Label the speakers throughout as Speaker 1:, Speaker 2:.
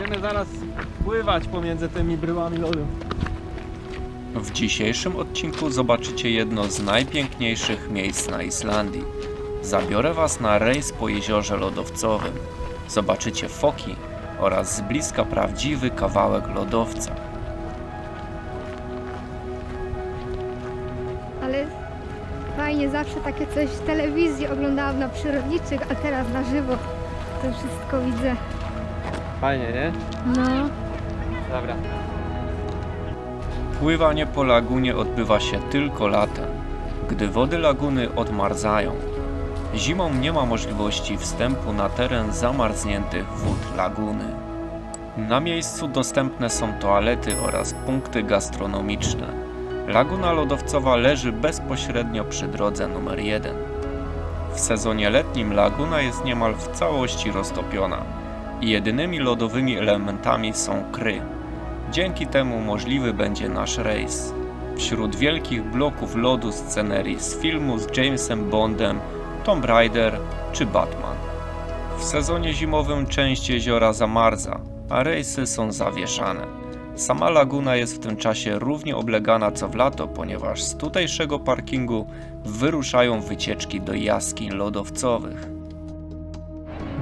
Speaker 1: Będziemy zaraz pływać pomiędzy tymi bryłami lodu.
Speaker 2: W dzisiejszym odcinku zobaczycie jedno z najpiękniejszych miejsc na Islandii. Zabiorę Was na rejs po jeziorze lodowcowym. Zobaczycie foki oraz z bliska prawdziwy kawałek lodowca.
Speaker 3: Ale fajnie, zawsze takie coś w telewizji oglądałam na przyrodniczych, a teraz na żywo to wszystko widzę.
Speaker 1: Fajnie, nie?
Speaker 3: No.
Speaker 1: Dobra.
Speaker 2: Pływanie po lagunie odbywa się tylko latem, gdy wody laguny odmarzają. Zimą nie ma możliwości wstępu na teren zamarzniętych wód laguny. Na miejscu dostępne są toalety oraz punkty gastronomiczne. Laguna lodowcowa leży bezpośrednio przy drodze numer 1. W sezonie letnim laguna jest niemal w całości roztopiona i jedynymi lodowymi elementami są kry. Dzięki temu możliwy będzie nasz rejs. Wśród wielkich bloków lodu scenerii z filmu z Jamesem Bondem, Tomb Raider czy Batman. W sezonie zimowym część jeziora zamarza, a rejsy są zawieszane. Sama laguna jest w tym czasie równie oblegana co w lato, ponieważ z tutejszego parkingu wyruszają wycieczki do jaskiń lodowcowych.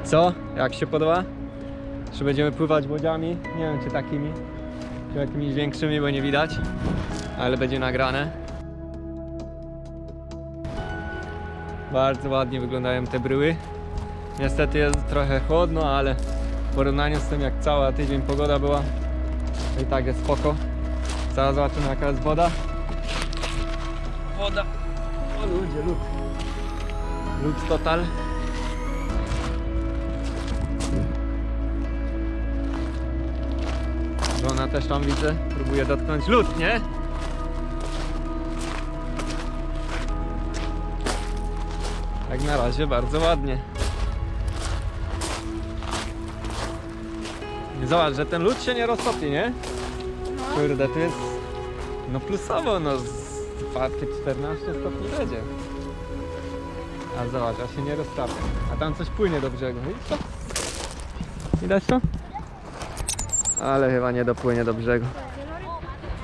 Speaker 1: Co? Jak się podoba? Czy będziemy pływać łodziami? Nie wiem, czy takimi, czy jakimiś większymi, bo nie widać, ale będzie nagrane. Bardzo ładnie wyglądają te bryły. Niestety jest trochę chłodno, ale w porównaniu z tym, jak cała tydzień pogoda była, to i tak jest spoko. Zaraz zobaczymy, jaka jest woda. Woda. O ludzie, lód. Lód total. Żona też tam widzę, próbuje dotknąć lód, nie? Jak na razie bardzo ładnie. Zobacz, że ten lód się nie roztopi, nie? Kurde, tu jest no plusowo, no z 14 stopni będzie. A zobacz, a się nie roztapia. A tam coś płynie do brzegu, widzisz to? Widać to? Ale chyba nie dopłynie do brzegu.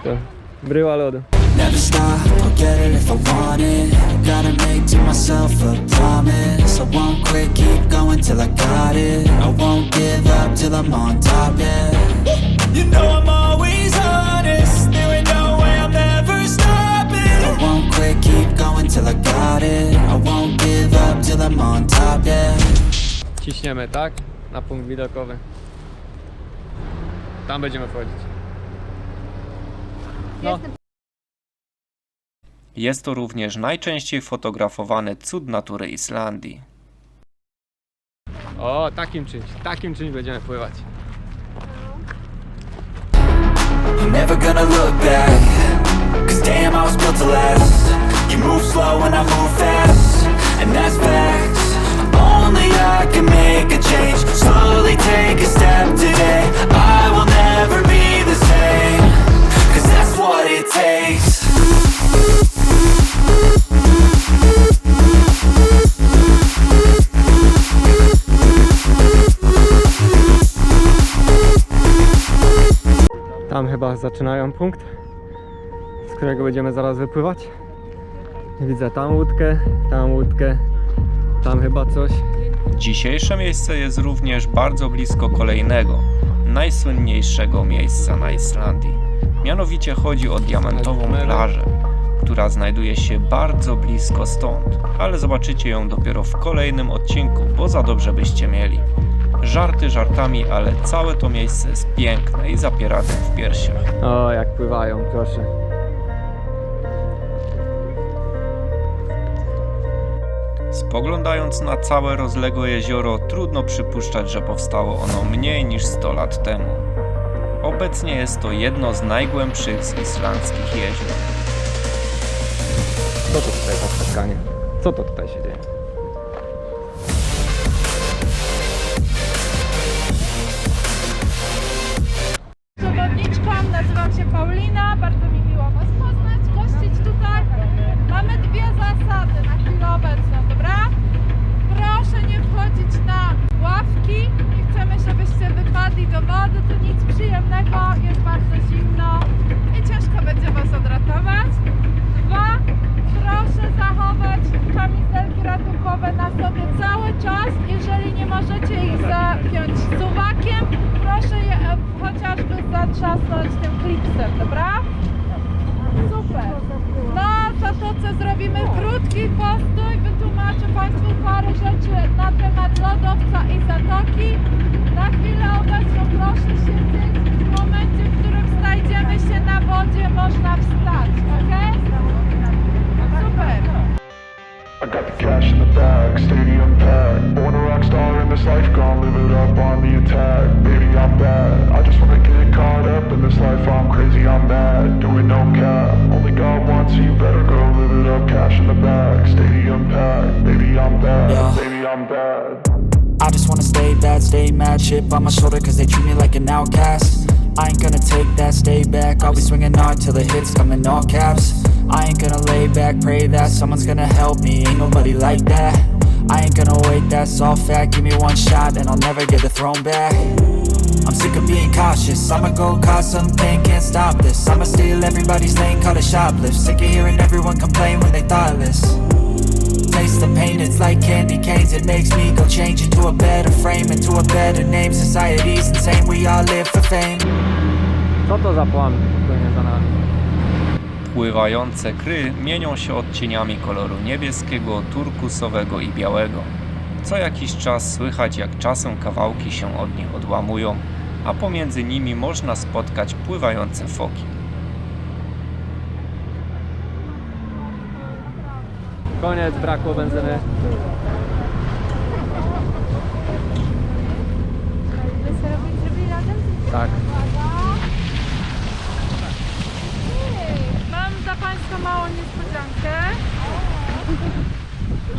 Speaker 1: To bryła lodu.
Speaker 4: Never stop, I'll get it if I want it. Gotta make to myself a promise. I won't quit, keep going till I got it. I won't give up till I'm on top, yeah. You know I'm always honest. There ain't no way I'm never stopping. I won't quit, keep going till I got it. I won't give up till I'm on top, yeah.
Speaker 1: Ciśniemy, tak? Na punkt widokowy. Tam będziemy wchodzić. No.
Speaker 2: Jest to również najczęściej fotografowany cud natury Islandii.
Speaker 1: O, takim czymś będziemy pływać.
Speaker 4: I'm never gonna look back, cause damn I was built to last. You move slow and I move fast, and that's facts. Only I can make a change, slowly take a step today. I will never be the same, cause that's what it takes.
Speaker 1: Tam chyba zaczynają punkt, z którego będziemy zaraz wypływać. Widzę tam łódkę, tam chyba coś.
Speaker 2: Dzisiejsze miejsce jest również bardzo blisko kolejnego, najsłynniejszego miejsca na Islandii. Mianowicie chodzi o diamentową plażę, która znajduje się bardzo blisko stąd, ale zobaczycie ją dopiero w kolejnym odcinku, bo za dobrze byście mieli. Żarty żartami, ale całe to miejsce jest piękne i zapiera dym w piersiach.
Speaker 1: O, jak pływają, proszę.
Speaker 2: Spoglądając na całe rozległe jezioro, trudno przypuszczać, że powstało ono mniej niż 100 lat temu. Obecnie jest to jedno z najgłębszych z islandzkich jezior.
Speaker 1: Co to tutaj za spotkanie? Co to tutaj się dzieje?
Speaker 5: Przewodniczką, nazywam się Paulina, bardzo mi miło Was poznać, gościć tutaj. Mamy dwie zasady na chwilę obecną, dobra? Proszę nie wchodzić na ławki, nie chcemy, żebyście wypadli do wody, potem, dobra? Super. Na zatoce zrobimy krótki postój, wytłumaczę Państwu parę rzeczy na temat lodowca i zatoki. Na chwilę obecną proszę siedzieć. W momencie, w którym znajdziemy się na wodzie, można wstać, ok? Super.
Speaker 6: I got the cash in the bag, stadium packed. Born a rock star in this life, gonna live it up on the attack. Baby, I'm bad. I just wanna get caught up in this life. I'm crazy, I'm mad. Doing no cap. Only God wants you, better go live it up. Cash in the bag, stadium packed. Baby, I'm bad.
Speaker 4: Yeah.
Speaker 6: Baby, I'm bad.
Speaker 4: I just wanna stay bad, stay mad. Chip on my shoulder cause they treat me like an outcast. I ain't gonna take that, stay back. I'll be swinging hard till the hits come in all caps. I ain't gonna lay back, pray that someone's gonna help me. Ain't nobody like that. I ain't gonna wait, that's all fact. Give me one shot and I'll never get the throne back. I'm sick of being cautious. I'ma go cause some pain, can't stop this. I'ma steal everybody's lane, call it shoplift. Sick of hearing everyone complain when they thoughtless. Taste the pain, it's like candy canes. It makes me go change into a better frame, into a better name. Society's insane, we all live for fame.
Speaker 1: Co to za plan płynie za nami?
Speaker 2: Pływające kry mienią się odcieniami koloru niebieskiego, turkusowego i białego. Co jakiś czas słychać, jak czasem kawałki się od nich odłamują, a pomiędzy nimi można spotkać pływające foki.
Speaker 1: Koniec, brakło benzyny. Tak.
Speaker 5: Mam dla Państwa małą niespodziankę.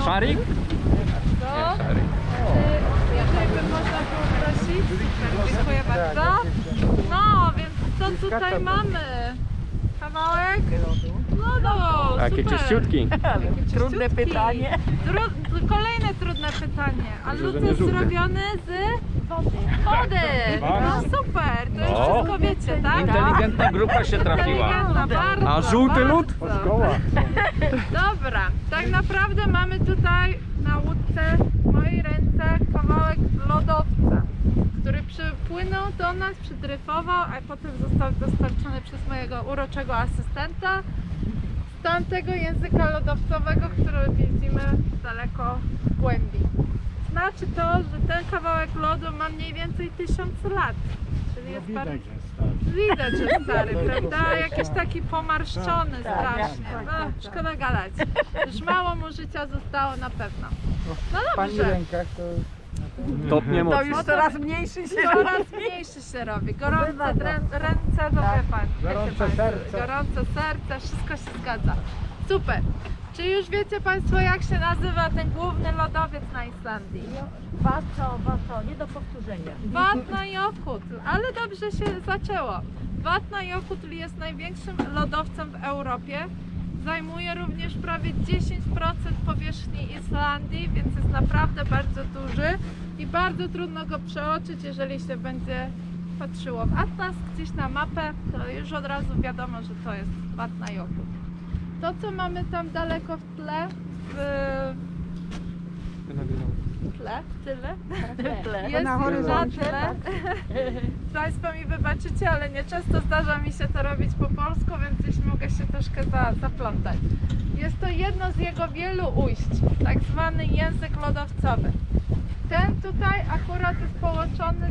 Speaker 1: Szarik?
Speaker 5: To,
Speaker 1: Szarik.
Speaker 5: jeżeli by można było prosić. Super, dziękuję bardzo. No, więc co tutaj mamy? Kawałek? No,
Speaker 1: Taki
Speaker 5: super.
Speaker 1: czyściutki.
Speaker 5: Trudne pytanie. Kolejne trudne pytanie. A lód
Speaker 1: że nie
Speaker 5: jest
Speaker 1: żółty.
Speaker 5: zrobiony z wody. No super, to już wszystko wiecie, tak?
Speaker 7: Inteligentna grupa się trafiła.
Speaker 5: Inteligentna, bardzo.
Speaker 1: A żółty lód?
Speaker 5: bardzo. Dobra, tak naprawdę mamy tutaj na łódce w mojej ręce kawałek lodowca, który przypłynął do nas, przydryfował, a potem został dostarczony przez mojego uroczego asystenta z tamtego języka lodowcowego, który widzimy daleko w głębi. Znaczy to, że ten kawałek lodu ma mniej więcej 1000 lat, czyli jest bardzo... Widać, że stary, prawda? Jakiś taki pomarszczony strasznie. Szkoda gadać. Już mało mu życia zostało na pewno. No dobrze.
Speaker 1: Topnie mocno.
Speaker 8: już coraz mniejszy się
Speaker 5: Coraz mniejszy się robi. Gorące ręce, to wie pan. Gorące serce. Gorące serce, wszystko się zgadza. Super. Czy już wiecie Państwo, jak się nazywa ten główny lodowiec na Islandii?
Speaker 8: Wato, nie do powtórzenia.
Speaker 5: Vatnajökull, ale dobrze się zaczęło. Vatnajökull jest największym lodowcem w Europie. Zajmuje również prawie 10% powierzchni Islandii, więc jest naprawdę bardzo duży i bardzo trudno go przeoczyć, jeżeli się będzie patrzyło w atlas, gdzieś na mapę, to już od razu wiadomo, że to jest Vatnajökull. To, co mamy tam daleko w tle, jest
Speaker 8: Na
Speaker 5: na
Speaker 8: horyzoncie,
Speaker 5: tle. Państwo mi wybaczycie, ale nieczęsto zdarza mi się to robić po polsku, więc gdzieś mogę się troszkę zaplątać. Jest to jedno z jego wielu ujść, tak zwany język lodowcowy. Ten tutaj akurat jest połączony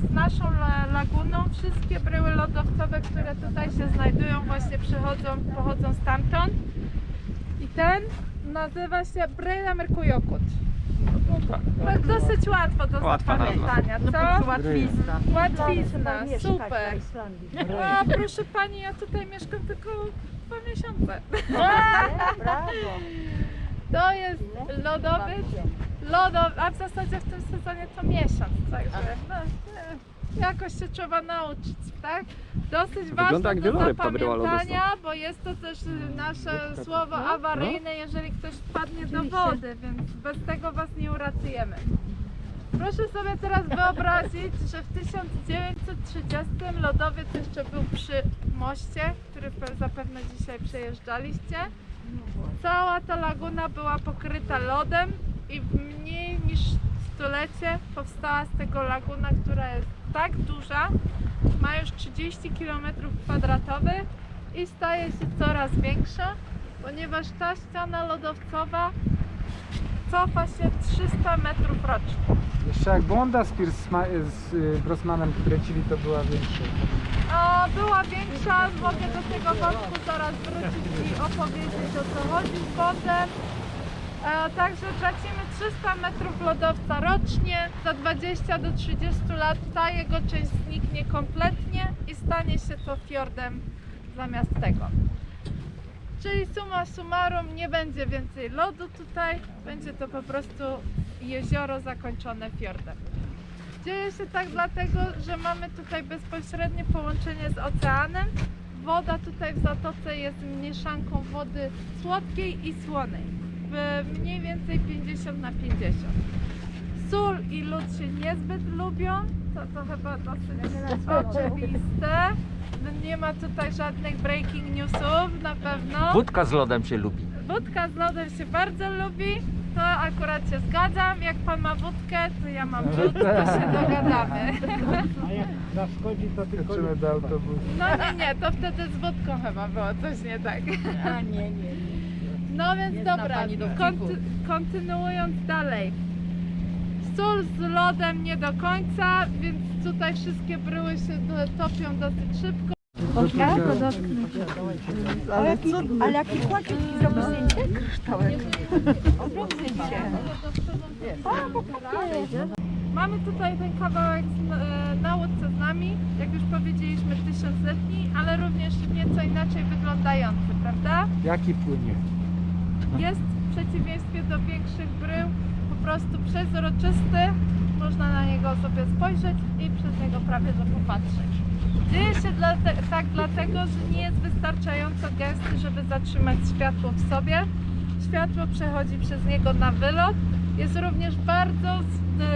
Speaker 5: z naszą laguną. Wszystkie bryły lodowcowe, które tutaj się znajdują, właśnie pochodzą stamtąd. I ten nazywa się Breiðamerkurjökull. Dosyć łatwo do
Speaker 1: Łatwa nazwa.
Speaker 5: zapamiętania, co?
Speaker 8: Łatwizna.
Speaker 5: Łatwizna, super. A proszę Pani, ja tutaj mieszkam tylko 2 miesiące.
Speaker 8: Brawo.
Speaker 5: To jest lodowiec, a w zasadzie w tym sezonie to miesiąc, także no, jakoś się trzeba nauczyć, tak? Dosyć ważne
Speaker 1: jak
Speaker 5: do
Speaker 1: wieloryb ta bryła
Speaker 5: zapamiętania, bo jest to też nasze słowo awaryjne, jeżeli ktoś wpadnie do wody, więc bez tego Was nie uratujemy. Proszę sobie teraz wyobrazić, że w 1930 lodowiec jeszcze był przy moście, który zapewne dzisiaj przejeżdżaliście. Cała ta laguna była pokryta lodem i w mniej niż stulecie powstała z tego laguna, która jest tak duża, ma już 30 km² i staje się coraz większa, ponieważ ta ściana lodowcowa cofa się 300 metrów rocznie.
Speaker 9: Jeszcze jak Bonda z Grossmanem kręcili, to była większa.
Speaker 5: Była większa, mogę do tego wątku zaraz wrócić i opowiedzieć, o co chodzi z Bondem. Także tracimy 300 metrów lodowca rocznie. Za 20 do 30 lat ta jego część zniknie kompletnie i stanie się to fiordem zamiast tego. Czyli summa summarum nie będzie więcej lodu tutaj, będzie to po prostu jezioro zakończone fiordem. Dzieje się tak dlatego, że mamy tutaj bezpośrednie połączenie z oceanem. Woda tutaj w zatoce jest mieszanką wody słodkiej i słonej, mniej więcej 50/50. Sól i lód się niezbyt lubią, to chyba dosyć oczywiste. Nie ma tutaj żadnych breaking newsów na pewno.
Speaker 7: Wódka z lodem się lubi.
Speaker 5: Wódka z lodem się bardzo lubi, to akurat się zgadzam. Jak pan ma wódkę, to ja mam lód, to się dogadamy.
Speaker 9: A jak zaszkodzi, to tylko do autobusu.
Speaker 5: No nie, to wtedy z wódką chyba było coś nie tak.
Speaker 8: A nie.
Speaker 5: No więc
Speaker 8: Nie zna
Speaker 5: dobra,
Speaker 8: pani dowcipów.
Speaker 5: kontynuując dalej. Sól z lodem nie do końca, więc tutaj wszystkie bryły się topią dosyć szybko.
Speaker 8: Ale jaki kłaczek zrobił zdjęcie? Kryształek. Zrób zdjęcie.
Speaker 5: Mamy tutaj ten kawałek na łódce z nami, jak już powiedzieliśmy 1000-letni, ale również nieco inaczej wyglądający, prawda?
Speaker 9: Jaki płynie?
Speaker 5: Jest w przeciwieństwie do większych brył po prostu przezroczysty, można na niego sobie spojrzeć i przez niego prawie że popatrzeć. Dzieje się tak dlatego, że nie jest wystarczająco gęsty, żeby zatrzymać światło w sobie. Światło przechodzi przez niego na wylot. Jest również bardzo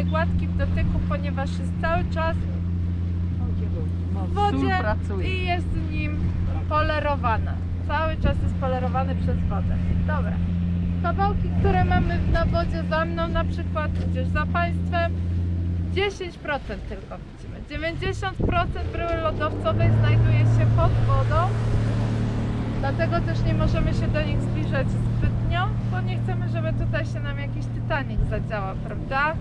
Speaker 5: gładki w dotyku, ponieważ jest cały czas w wodzie i jest nim polerowany. Cały czas jest polerowany przez wodę. Dobra. Kawałki, które mamy na wodzie za mną, na przykład gdzieś za państwem, 10% tylko widzimy. 90% bryły lodowcowej znajduje się pod wodą, dlatego też nie możemy się do nich zbliżać zbytnio, bo nie chcemy, żeby tutaj się nam jakiś Titanic zadziałał, prawda?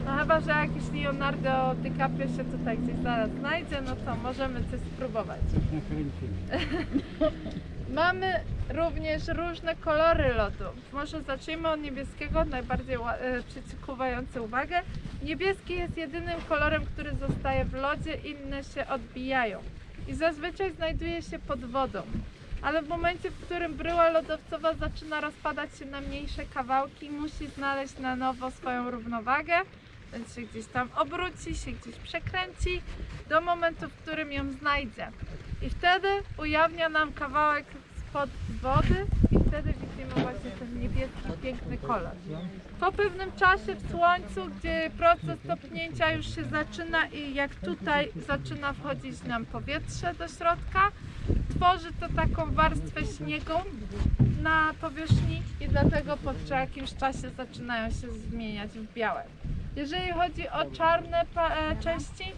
Speaker 5: No chyba, że jakiś Leonardo DiCaprio się tutaj gdzieś zaraz znajdzie, no to możemy coś spróbować. Mamy również różne kolory lodu. Może zacznijmy od niebieskiego, najbardziej przykuwający uwagę. Niebieski jest jedynym kolorem, który zostaje w lodzie, inne się odbijają. I zazwyczaj znajduje się pod wodą. Ale w momencie, w którym bryła lodowcowa zaczyna rozpadać się na mniejsze kawałki, musi znaleźć na nowo swoją równowagę, więc się gdzieś tam obróci, się gdzieś przekręci, do momentu, w którym ją znajdzie. I wtedy ujawnia nam kawałek spod wody i wtedy widzimy właśnie ten niebieski, piękny kolor. Po pewnym czasie w słońcu, gdzie proces topnięcia już się zaczyna i jak tutaj zaczyna wchodzić nam powietrze do środka, tworzy to taką warstwę śniegu na powierzchni i dlatego po jakimś czasie zaczynają się zmieniać w białe. Jeżeli chodzi o czarne części,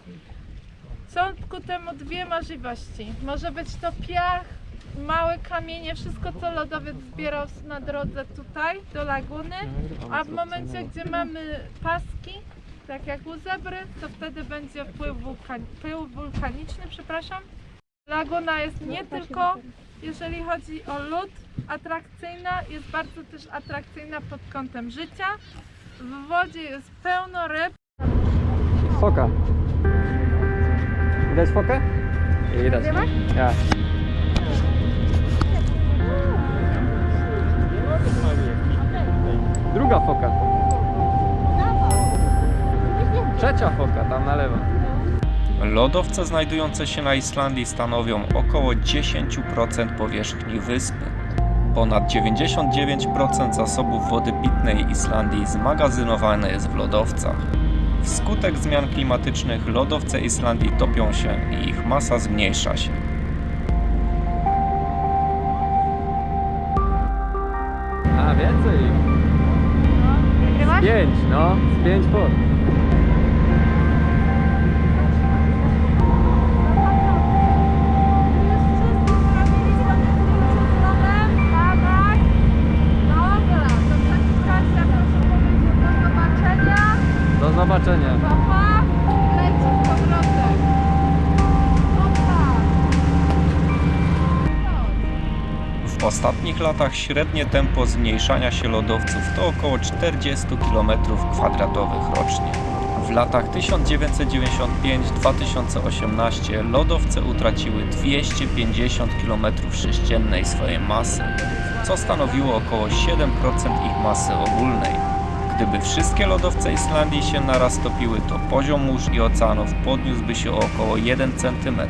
Speaker 5: są ku temu dwie możliwości. Może być to piach, małe kamienie, wszystko co lodowiec zbierał na drodze tutaj do laguny, a w momencie, gdzie mamy paski, tak jak u zebry, to wtedy będzie pył wulkaniczny, przepraszam. Laguna jest nie tylko, jeżeli chodzi o lód, atrakcyjna, jest bardzo też atrakcyjna pod kątem życia. W wodzie jest pełno ryb.
Speaker 1: Foka. Widać fokę? Widać. Ja. Druga foka. Trzecia foka, tam na lewo.
Speaker 2: Lodowce znajdujące się na Islandii stanowią około 10% powierzchni wyspy. Ponad 99% zasobów wody pitnej Islandii zmagazynowane jest w lodowcach. Wskutek zmian klimatycznych lodowce Islandii topią się i ich masa zmniejsza się.
Speaker 1: A, więcej.
Speaker 3: Nagrywasz?
Speaker 1: 5, no. Z 5 fot. zobaczenia.
Speaker 5: Papa, leci z powrotem. Opa.
Speaker 2: W ostatnich latach średnie tempo zmniejszania się lodowców to około 40 km² rocznie. W latach 1995-2018 lodowce utraciły 250 km3 swojej masy, co stanowiło około 7% ich masy ogólnej. Gdyby wszystkie lodowce Islandii się naraz topiły, to poziom mórz i oceanów podniósłby się o około 1 cm.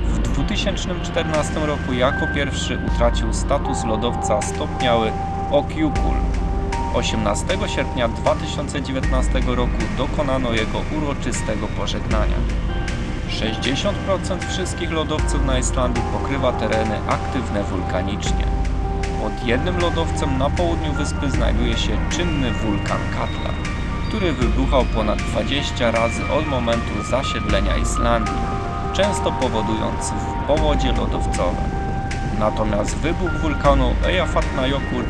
Speaker 2: W 2014 roku jako pierwszy utracił status lodowca stopniały Okjukul. 18 sierpnia 2019 roku dokonano jego uroczystego pożegnania. 60% wszystkich lodowców na Islandii pokrywa tereny aktywne wulkanicznie. Pod jednym lodowcem na południu wyspy znajduje się czynny wulkan Katla, który wybuchał ponad 20 razy od momentu zasiedlenia Islandii, często powodując powodzie lodowcowe. Natomiast wybuch wulkanu Eyjafjallajökull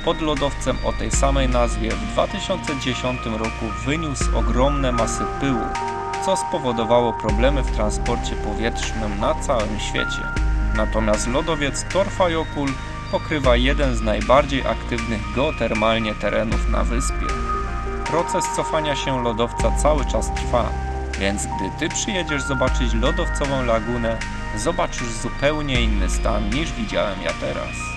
Speaker 2: pod lodowcem o tej samej nazwie w 2010 roku wyniósł ogromne masy pyłu, co spowodowało problemy w transporcie powietrznym na całym świecie. Natomiast lodowiec Torfajökull pokrywa jeden z najbardziej aktywnych geotermalnie terenów na wyspie. Proces cofania się lodowca cały czas trwa, więc gdy ty przyjedziesz zobaczyć lodowcową lagunę, zobaczysz zupełnie inny stan niż widziałem ja teraz.